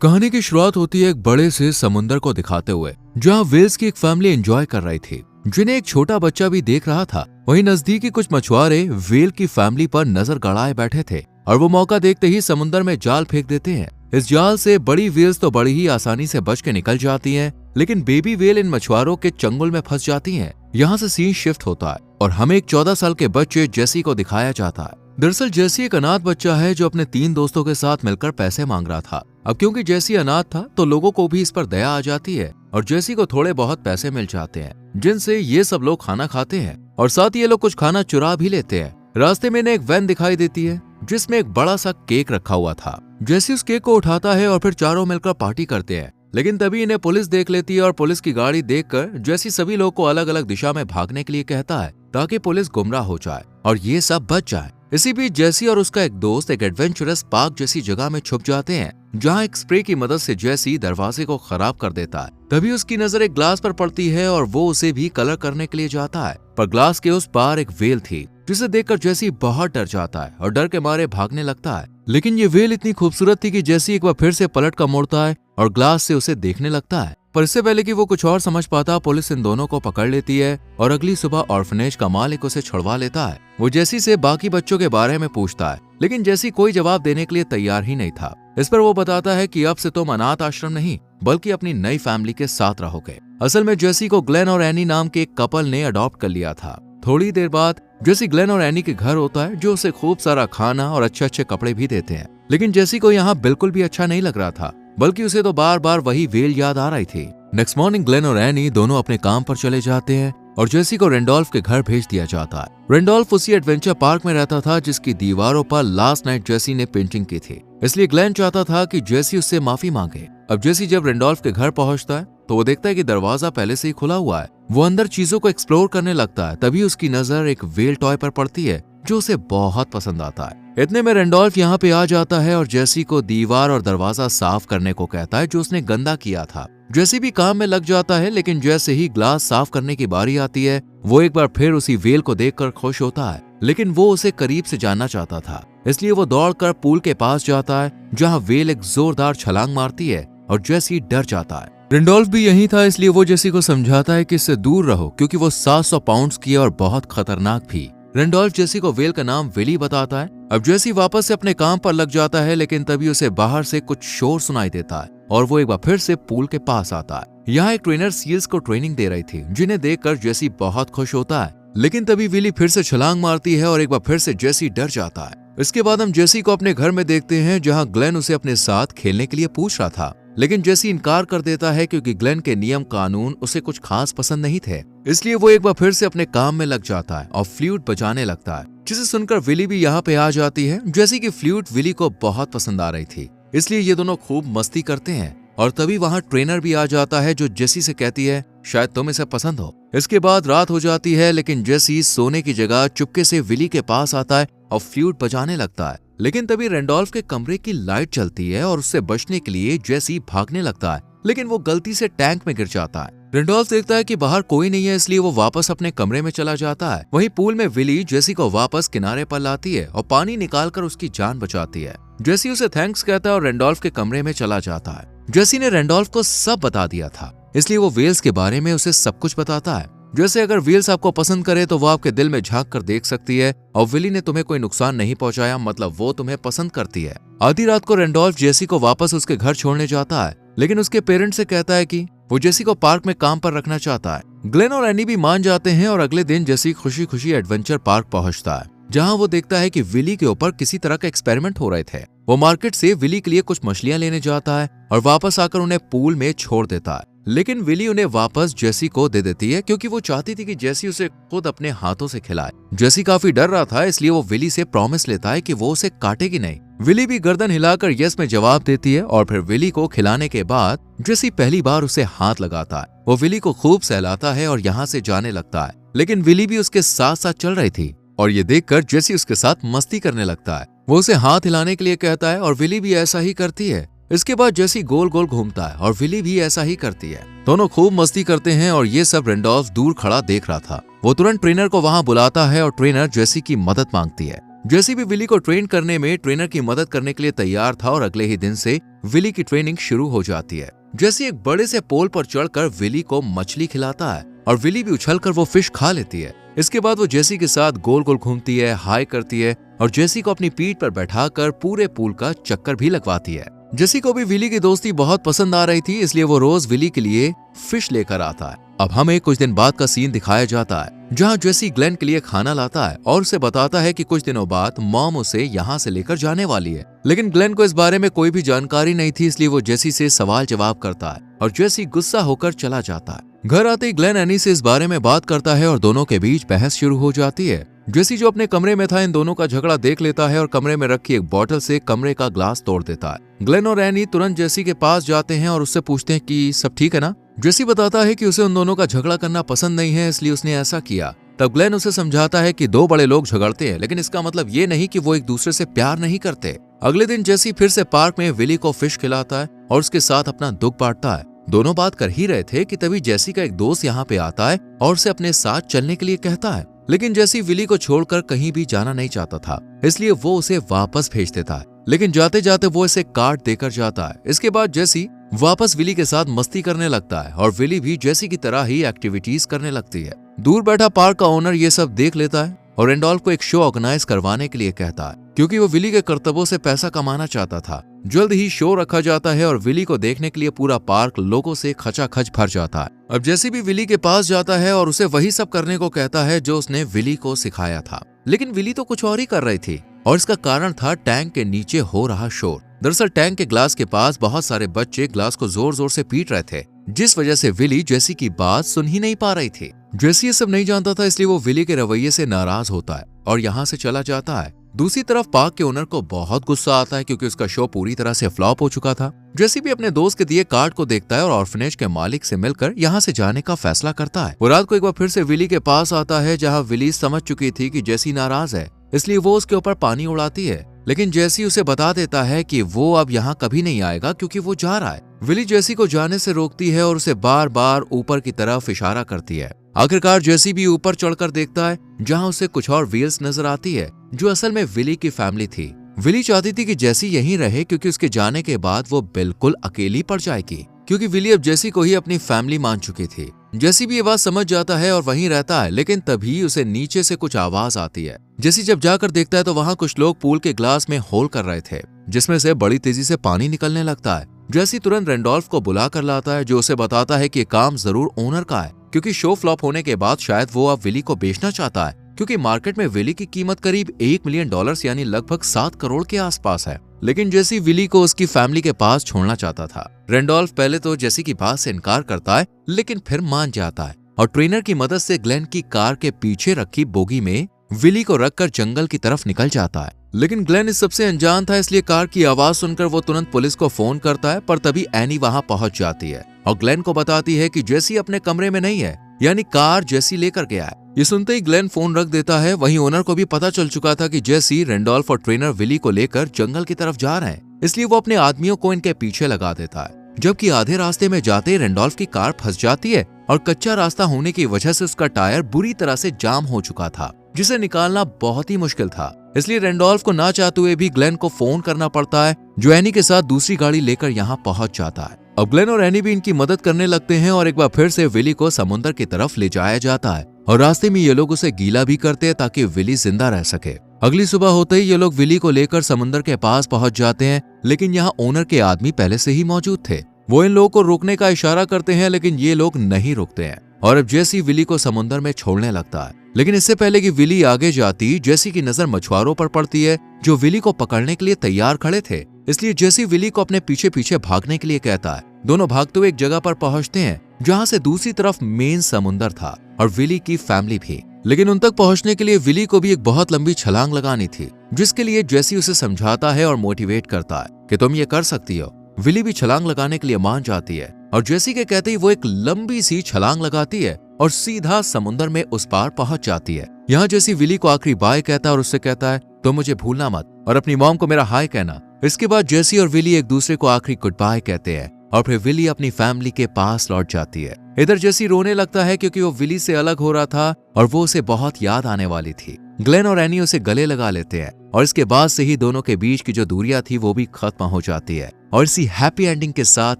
कहानी की शुरुआत होती है एक बड़े से समुंदर को दिखाते हुए, जहां वेल्स की एक फैमिली एंजॉय कर रही थी, जिन्हें एक छोटा बच्चा भी देख रहा था। वहीं नजदीकी कुछ मछुआरे वेल की फैमिली पर नजर गड़ाए बैठे थे और वो मौका देखते ही समुंदर में जाल फेंक देते हैं। इस जाल से बड़ी वेल्स तो बड़ी ही आसानी से बच के निकल जाती हैं, लेकिन बेबी वेल इन मछुआरों के चंगुल में फंस जाती हैं। यहाँ से सीन शिफ्ट होता है और हमें एक 14 साल के बच्चे जेसी को दिखाया जाता है। दरअसल जेसी एक अनाथ बच्चा है जो अपने 3 दोस्तों के साथ मिलकर पैसे मांग रहा था। अब क्योंकि जेसी अनाथ था तो लोगों को भी इस पर दया आ जाती है और जेसी को थोड़े बहुत पैसे मिल जाते हैं, जिनसे ये सब लोग खाना खाते हैं और साथ ही ये लोग कुछ खाना चुरा भी लेते हैं। रास्ते में इन्हें एक वैन दिखाई देती है जिसमें एक बड़ा सा केक रखा हुआ था। जेसी उस केक को उठाता है और फिर चारों मिलकर पार्टी करते हैं, लेकिन तभी इन्हें पुलिस देख लेती है और पुलिस की गाड़ी देखकर जेसी सभी लोग को अलग अलग दिशा में भागने के लिए कहता है ताकि पुलिस गुमराह हो जाए और ये सब बच जाए। इसी बीच जेसी और उसका एक दोस्त एक एडवेंचरस पार्क जैसी जगह में छुप जाते हैं, जहां एक स्प्रे की मदद से जेसी दरवाजे को खराब कर देता है। तभी उसकी नजर एक ग्लास पर पड़ती है और वो उसे भी कलर करने के लिए जाता है, पर ग्लास के उस पार एक वेल थी, जिसे देखकर जेसी बहुत डर जाता है और डर के मारे भागने लगता है। लेकिन ये वेल इतनी खूबसूरत थी कि जेसी एक बार फिर से पलट कर मुड़ता है और ग्लास से उसे देखने लगता है, पर इससे पहले कि वो कुछ और समझ पाता, पुलिस इन दोनों को पकड़ लेती है और अगली सुबह ऑर्फनेज का मालिक उसे छुड़वा लेता है। वो जेसी से बाकी बच्चों के बारे में पूछता है, लेकिन जेसी कोई जवाब देने के लिए तैयार ही नहीं था। इस पर वो बताता है कि अब से तुम अनाथ आश्रम नहीं बल्कि अपनी नई फैमिली के साथ रहोगे। असल में जेसी को ग्लेन और एनी नाम के एक कपल ने अडॉप्ट कर लिया था। थोड़ी देर बाद जेसी ग्लेन और एनी के घर होता है, जो उसे खूब सारा खाना और अच्छे अच्छे कपड़े भी देते हैं। लेकिन जेसी को यहाँ बिल्कुल भी अच्छा नहीं लग रहा था, बल्कि उसे तो बार बार वही वेल याद आ रही थी। नेक्स्ट मॉर्निंग ग्लेन और एनी दोनों अपने काम पर चले जाते हैं और जेसी को रेंडोल्फ के घर भेज दिया जाता है। रेंडोल्फ उसी एडवेंचर पार्क में रहता था जिसकी दीवारों पर लास्ट नाइट जेसी ने पेंटिंग की थी, इसलिए ग्लेन चाहता था कि जेसी उससे माफी मांगे। अब जेसी जब रेंडोल्फ के घर पहुंचता है तो वो देखता है कि दरवाजा पहले से ही खुला हुआ है। वो अंदर चीजों को एक्सप्लोर करने लगता है, तभी उसकी नजर एक वेल टॉय पर पड़ती है जो उसे बहुत पसंद आता है। इतने में रेंडोल्फ यहाँ पे आ जाता है और जेसी को दीवार और दरवाजा साफ करने को कहता है जो उसने गंदा किया था। जेसी भी काम में लग जाता है, लेकिन जैसे ही ग्लास साफ करने की बारी आती है वो एक बार फिर उसी वेल को देखकर खुश होता है, लेकिन वो उसे करीब से जानना चाहता था, इसलिए वो दौड़कर पूल के पास जाता है जहाँ वेल एक जोरदार छलांग मारती है और जेसी डर जाता है। रेंडोल्फ भी यही था, इसलिए वो जेसी को समझाता है कि इससे दूर रहो क्योंकि वो 700 पाउंड्स की है और बहुत खतरनाक भी। रेंडोल्फ जेसी को वेल का नाम विली बताता है। अब जेसी वापस से अपने काम पर लग जाता है, लेकिन तभी उसे बाहर से कुछ शोर सुनाई देता है और वो एक बार फिर से पूल के पास आता है। यहाँ एक ट्रेनर सील्स को ट्रेनिंग दे रही थी, जिन्हें देखकर जेसी बहुत खुश होता है, लेकिन तभी विली फिर से छलांग मारती है और एक बार फिर से जेसी डर जाता है। इसके बाद हम जेसी को अपने घर में देखते हैं, जहाँ ग्लेन उसे अपने साथ खेलने के लिए पूछ रहा था, लेकिन जेसी इनकार कर देता है क्योंकि ग्लेन के नियम कानून उसे कुछ खास पसंद नहीं थे। इसलिए वो एक बार फिर से अपने काम में लग जाता है और फ्लूट बजाने लगता है, जिसे सुनकर विली भी यहाँ पे आ जाती है। जेसी की फ्लूट विली को बहुत पसंद आ रही थी, इसलिए ये दोनों खूब मस्ती करते हैं और तभी वहाँ ट्रेनर भी आ जाता है जो जेसी से कहती है शायद तुम इसे पसंद हो। इसके बाद रात हो जाती है, लेकिन जेसी सोने की जगह चुपके से विली के पास आता है और फ्लूट बजाने लगता है। लेकिन तभी रेंडोल्फ के कमरे की लाइट चलती है और उससे बचने के लिए जेसी भागने लगता है, लेकिन वो गलती से टैंक में गिर जाता है। रेंडोल्फ देखता है कि बाहर कोई नहीं है, इसलिए वो वापस अपने कमरे में चला जाता है। वहीं पूल में विली जेसी को वापस किनारे पर लाती है और पानी निकालकर उसकी जान बचाती है। जेसी उसे थैंक्स कहता है और रेंडोल्फ के कमरे में चला जाता है। जेसी ने रेंडोल्फ को सब बता दिया था, इसलिए वो वेल्स के बारे में उसे सब कुछ बताता है। जैसे अगर वेल्स आपको पसंद करे तो वो आपके दिल में झांक कर देख सकती है और विली ने तुम्हें कोई नुकसान नहीं पहुंचाया, मतलब वो तुम्हें पसंद करती है। आधी रात को रेंडोल्फ जेसी को वापस उसके घर छोड़ने जाता है, लेकिन उसके पेरेंट्स से कहता है कि वो जेसी को पार्क में काम पर रखना चाहता है। ग्लेन और एनी भी मान जाते हैं और अगले दिन जेसी खुशी खुशी एडवेंचर पार्क पहुंचता है, जहां वो देखता है कि विली के ऊपर किसी तरह का एक्सपेरिमेंट हो रहे थे। वो मार्केट से विली के लिए कुछ मछलियां लेने जाता है और वापस आकर उन्हें पूल में छोड़ देता है, लेकिन विली उन्हें वापस जेसी को दे देती है क्योंकि वो चाहती थी कि जेसी उसे खुद अपने हाथों से खिलाए। जेसी काफी डर रहा था, इसलिए वो विली से प्रॉमिस लेता है कि वो उसे काटेगी नहीं। विली भी गर्दन हिलाकर यस में जवाब देती है और फिर विली को खिलाने के बाद जेसी पहली बार उसे हाथ लगाता है। वो विली को खूब सहलाता है और यहाँ से जाने लगता है, लेकिन विली भी उसके साथ साथ चल रही थी और ये देखकर जेसी उसके साथ मस्ती करने लगता है। वो उसे हाथ हिलाने के लिए कहता है और विली भी ऐसा ही करती है। इसके बाद जेसी गोल गोल घूमता है और विली भी ऐसा ही करती है। दोनों खूब मस्ती करते हैं और ये सब रेंडोल्फ दूर खड़ा देख रहा था। वो तुरंत ट्रेनर को वहां बुलाता है और ट्रेनर जेसी की मदद मांगती है। जेसी भी विली को ट्रेन करने में ट्रेनर की मदद करने के लिए तैयार था और अगले ही दिन से विली की ट्रेनिंग शुरू हो जाती है। जेसी एक बड़े से पोल पर चढ़कर विली को मछली खिलाता है और विली भी उछलकर वो फिश खा लेती है। इसके बाद वो जेसी के साथ गोल गोल घूमती है, हाई करती है और जेसी को अपनी पीठ पर बैठाकर पूरे पूल का चक्कर भी लगवाती है। जेसी को भी विली की दोस्ती बहुत पसंद आ रही थी, इसलिए वो रोज विली के लिए फिश लेकर आता है। अब हमें कुछ दिन बाद का सीन दिखाया जाता है जहाँ जेसी ग्लेन के लिए खाना लाता है और उसे बताता है कि कुछ दिनों बाद मॉम उसे यहाँ से लेकर जाने वाली है। लेकिन ग्लेन को इस बारे में कोई भी जानकारी नहीं थी, इसलिए वो जेसी से सवाल जवाब करता है और जेसी गुस्सा होकर चला जाता है। घर आते ही ग्लेन एनी से इस बारे में बात करता है और दोनों के बीच बहस शुरू हो जाती है। जेसी जो अपने कमरे में था इन दोनों का झगड़ा देख लेता है और कमरे में रखी एक बोतल से कमरे का ग्लास तोड़ देता है। ग्लेन और एनी तुरंत जेसी के पास जाते हैं और उससे पूछते हैं कि सब ठीक है ना। जेसी बताता है कि उसे उन दोनों का झगड़ा करना पसंद नहीं है, इसलिए उसने ऐसा किया। तब ग्लेन उसे समझाता है कि दो बड़े लोग झगड़ते हैं, लेकिन इसका मतलब ये नहीं कि वो एक दूसरे से प्यार नहीं करते। अगले दिन जेसी फिर से पार्क में विली को फिश खिलाता है और उसके साथ अपना दुख बांटता है। दोनों बात कर ही रहे थे कि तभी जेसी का एक दोस्त यहाँ पे आता है और उसे अपने साथ चलने के लिए कहता है। लेकिन जेसी विली को छोड़कर कहीं भी जाना नहीं चाहता था, इसलिए वो उसे वापस भेज देता है। लेकिन जाते जाते वो इसे कार्ड देकर जाता है। इसके बाद जेसी वापस विली के साथ मस्ती करने लगता है और विली भी जेसी की तरह ही एक्टिविटीज करने लगती है। दूर बैठा पार्क का ओनर ये सब देख लेता है और रेंडोल्फ को एक शो ऑर्गेनाइज करवाने के लिए कहता है, क्योंकि वो विली के कर्तव्यों से पैसा कमाना चाहता था। जल्द ही शो रखा जाता है और विली को देखने के लिए पूरा पार्क लोगों से खचाखच भर जाता है। अब जेसी भी विली के पास जाता है और उसे वही सब करने को कहता है जो उसने विली को सिखाया था। लेकिन विली तो कुछ और ही कर रही थी और इसका कारण था टैंक के नीचे हो रहा शोर। दरअसल टैंक के ग्लास के पास बहुत सारे बच्चे ग्लास को जोर जोर से पीट रहे थे, जिस वजह से विली जेसी की बात सुन ही नहीं पा रही थी। जेसी ये सब नहीं जानता था, इसलिए वो विली के रवैये से नाराज होता है और यहाँ से चला जाता है। दूसरी तरफ पार्क के ओनर को बहुत गुस्सा आता है क्योंकि उसका शो पूरी तरह से फ्लॉप हो चुका था। जेसी भी अपने दोस्त के दिए कार्ड को देखता है और ऑर्फनेज के मालिक से मिलकर यहाँ से जाने का फैसला करता है। वो रात को एक बार फिर से विली के पास आता है, जहाँ विली समझ चुकी थी कि जेसी नाराज है, इसलिए वो उसके ऊपर पानी उड़ाती है। लेकिन जेसी उसे बता देता है कि वो अब यहाँ कभी नहीं आएगा क्योंकि वो जा रहा है। विली जेसी को जाने से रोकती है और उसे बार बार ऊपर की तरफ इशारा करती है। आखिरकार जेसी भी ऊपर चढ़कर देखता है, जहाँ उसे कुछ और व्हील्स नजर आती है जो असल में विली की फैमिली थी। विली चाहती थी कि जेसी यहीं रहे क्योंकि उसके जाने के बाद वो बिल्कुल अकेली पड़ जाएगी, क्योंकि विली अब जेसी को ही अपनी फैमिली मान चुकी थी। जेसी भी ये बात समझ जाता है और वहीं रहता है, लेकिन तभी उसे नीचे से कुछ आवाज आती है। जेसी जब जाकर देखता है तो वहाँ कुछ लोग पूल के ग्लास में होल कर रहे थे, जिसमें से बड़ी तेजी से पानी निकलने लगता है। जेसी तुरंत रेंडोल्फ को बुला कर लाता है, जो उसे बताता है कि काम जरूर ओनर का है, क्योंकि शो फ्लॉप होने के बाद शायद वो अब विली को बेचना चाहता है, क्योंकि मार्केट में विली की कीमत करीब $1 मिलियन यानी लगभग 7 करोड़ के आसपास है। लेकिन जेसी विली को उसकी फैमिली के पास छोड़ना चाहता था। रेंडोल्फ पहले तो जेसी की बात से इनकार करता है, लेकिन फिर मान जाता है और ट्रेनर की मदद से ग्लेन की कार के पीछे रखी बोगी में विली को रखकर जंगल की तरफ निकल जाता है। लेकिन ग्लेन इस सबसे अनजान था, इसलिए कार की आवाज सुनकर वो तुरंत पुलिस को फोन करता है, पर तभी एनी वहां पहुंच जाती है और ग्लेन को बताती है कि जेसी अपने कमरे में नहीं है, यानी कार जेसी लेकर गया है। ये सुनते ही ग्लेन फोन रख देता है। वहीं ओनर को भी पता चल चुका था कि जेसी, रेंडोल्फ और ट्रेनर विली को लेकर जंगल की तरफ जा रहे हैं, इसलिए वो अपने आदमियों को इनके पीछे लगा देता है। जबकि आधे रास्ते में जाते रेंडोल्फ की कार फंस जाती है और कच्चा रास्ता होने की वजह से उसका टायर बुरी तरह से जाम हो चुका था, जिसे निकालना बहुत ही मुश्किल था। इसलिए रेंडोल्फ को ना चाहते हुए भी ग्लेन को फोन करना पड़ता है, जो एनी के साथ दूसरी गाड़ी लेकर यहाँ पहुंच जाता है। अब ग्लेन और एनी भी इनकी मदद करने लगते हैं और एक बार फिर से विली को समुद्र की तरफ ले जाया जाता है और रास्ते में ये लोग उसे गीला भी करते हैं ताकि विली जिंदा रह सके। अगली सुबह होते ही ये लोग विली को लेकर समुद्र के पास पहुंच जाते हैं, लेकिन यहाँ ओनर के आदमी पहले से ही मौजूद थे। वो इन लोगों को रोकने का इशारा करते हैं, लेकिन ये लोग नहीं रुकते हैं और अब जेसी विली को समुद्र में छोड़ने लगता है। लेकिन इससे पहले कि विली आगे जाती, जेसी की नजर मछुआरों पर पड़ती है, जो विली को पकड़ने के लिए तैयार खड़े थे। इसलिए जेसी विली को अपने पीछे पीछे भागने के लिए कहता है। दोनों भागते हुए एक जगह पर पहुंचते हैं, जहां से दूसरी तरफ मेन समुंदर था और विली की फैमिली भी। लेकिन उन तक पहुंचने के लिए विली को भी एक बहुत लंबी छलांग लगानी थी, जिसके लिए जेसी उसे समझाता है और मोटिवेट करता है कि तुम ये कर सकती हो। विली भी छलांग लगाने के लिए मान जाती है और जेसी के कहते ही वो एक लंबी सी छलांग लगाती है और सीधा समुद्र में उस पार पहुंच जाती है। यहाँ जेसी विली को आखिरी बाय कहता है और उससे कहता है, तुम मुझे भूलना मत और अपनी मॉम को मेरा हाय कहना। इसके बाद जेसी और विली एक दूसरे को आखिरी गुड बाय कहते हैं और फिर विली अपनी फैमिली के पास लौट जाती है। इधर जेसी रोने लगता है क्योंकि वो विली से अलग हो रहा था और वो उसे बहुत याद आने वाली थी। ग्लेन और एनी उसे गले लगा लेते हैं और इसके बाद से ही दोनों के बीच की जो दूरियां थी वो भी खत्म हो जाती है और इसी हैप्पी एंडिंग के साथ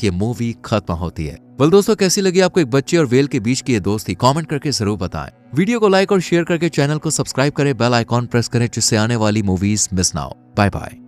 ये मूवी खत्म होती है। वेल दोस्तों, कैसी लगी आपको एक बच्चे और व्हेल के बीच की ये दोस्ती? कमेंट करके जरूर बताएं। वीडियो को लाइक और शेयर करके चैनल को सब्सक्राइब करें, बेल आइकॉन प्रेस करें जिससे आने वाली मूवीज मिस ना हो। Bye bye.